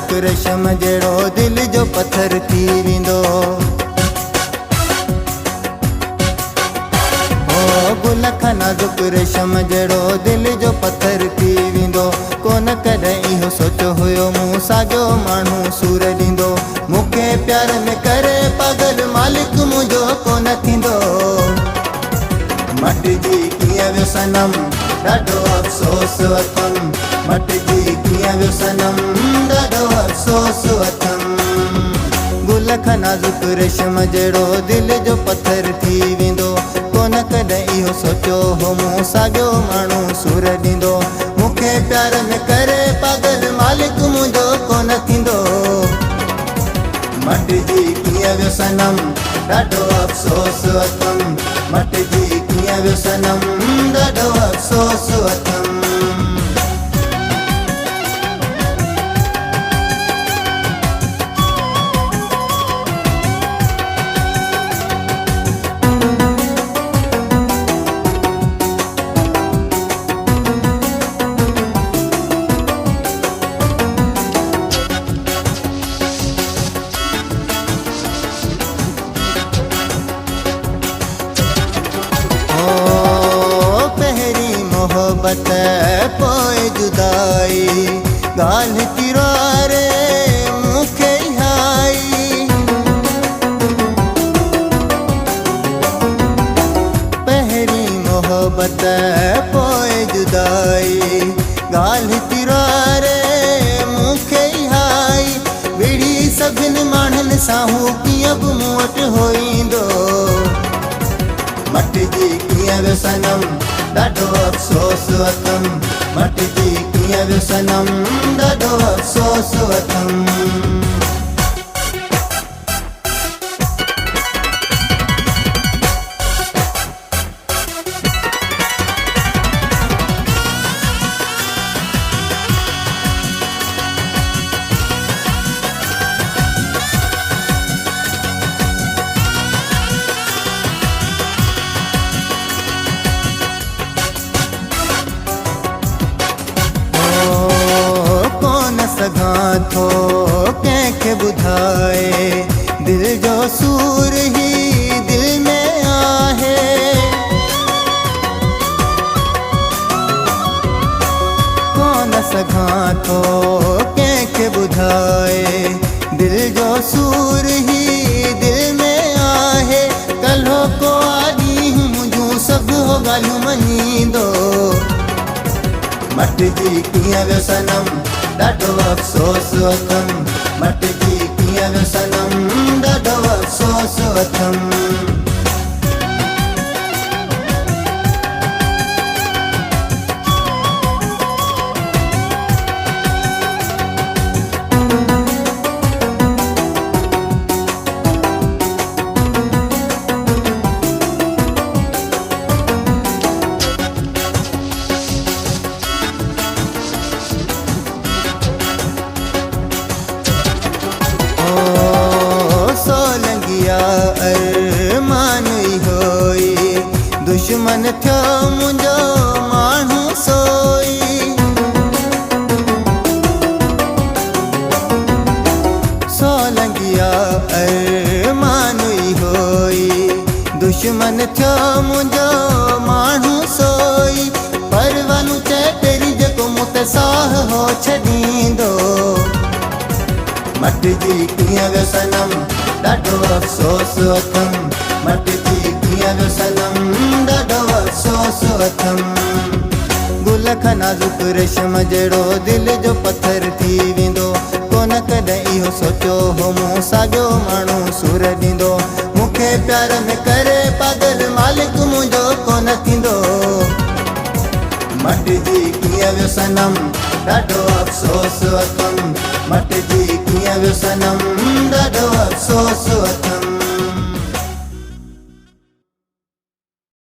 नाज़ुक रेशम जहिड़ो दिल जो पत्थर थी वेंदो। गुल खां नाज़ुक रेशम जहिड़ो दिल जो पत्थर थी वेंदो। कोन कॾहिं इहो सोचियो हुयो मूं साॻियो माण्हू सूर ॾींदो। मूंखे प्यार में करे पागल मालिक मुंहिंजो कोन थींदो। मटिजी कीअं वियो सनम ॾाढो अफ़सोस वठमि। मटिजी कीअं वियो सनम ॾाढो अफ़सोस वठमि। गुल खां नाज़ुक रेशम जहिड़ो दिल जो पत्थर थी वेंदो। कोन कॾहिं इहो सोचियो हो मूं साॻियो माण्हू सूर ॾींदो। मूंखे प्यार में करे पागल मालिक मुंहिंजो कोन थींदो। मटिजी कीअं वियो सनम ॾाढो अफ़सोस वठमि। मटिजी कीअं वियो सनम ॾाढो अफ़सोस वठमि। मोहब्बत पोइ जुदाई ॻाल्हि किरारे मूंखे हाई। पहिरीं मोहब्बत पोइ जुदाई ॻाल्हि किरारे मूंखे हाई। विड़ी सभिनि माण्हुनि सां हू कीअं बि मूं वटि होईंदो। मटिजी कीअं वियो सनम ॾाढो अफ़सोस वठमि। मटिजी कीअं वियो सनम ॾाढो अफ़सोस वठमि। सघां थो कंहिंखे ॿुधाए दिल जो सूर ही दिल में आहे। कोन सघां थो कंहिंखे ॿुधाए दिल जो सूर ही दिल में आहे। कल्हो को ॾींहुं मुंहिंजूं सभु ॻाल्हियूं मञींदो। मटिजी कीअं वियो सनम ॾाढो अफ़सोस वठमि। मटिजी कीअं वियो सनम ॾाढो अफ़सोस वठमि। अरमान होई दुश्मन थियो मुंहिंजो माण्हू सोई। सोलंगिया अरमान होई दुश्मन थियो मुंहिंजो माण्हू सोई। परवानू चेटेरी जेको मूं ते साह हो छॾींदो। मटिजी कीअं वियो सनम ॾाढो अफ़सोस वठमि। मटिजी कीअं वियो सनम ॾाढो अफ़सोस वठमि। गुल खां नाज़ुक रेशम जहिड़ो दिल जो पत्थर थी वेंदो। कोन कॾहिं इहो सोचियो हो मूं साॻियो माण्हू सूर ॾींदो। मूंखे प्यार में करे पागल मालिक मुंहिंजो कोन थींदो। मटिजी कीअं वियो सनम ॾाढो अफ़सोस वठमि। मटिजी कीअं वियो सनम ॾाढो अफ़सोस वठमि।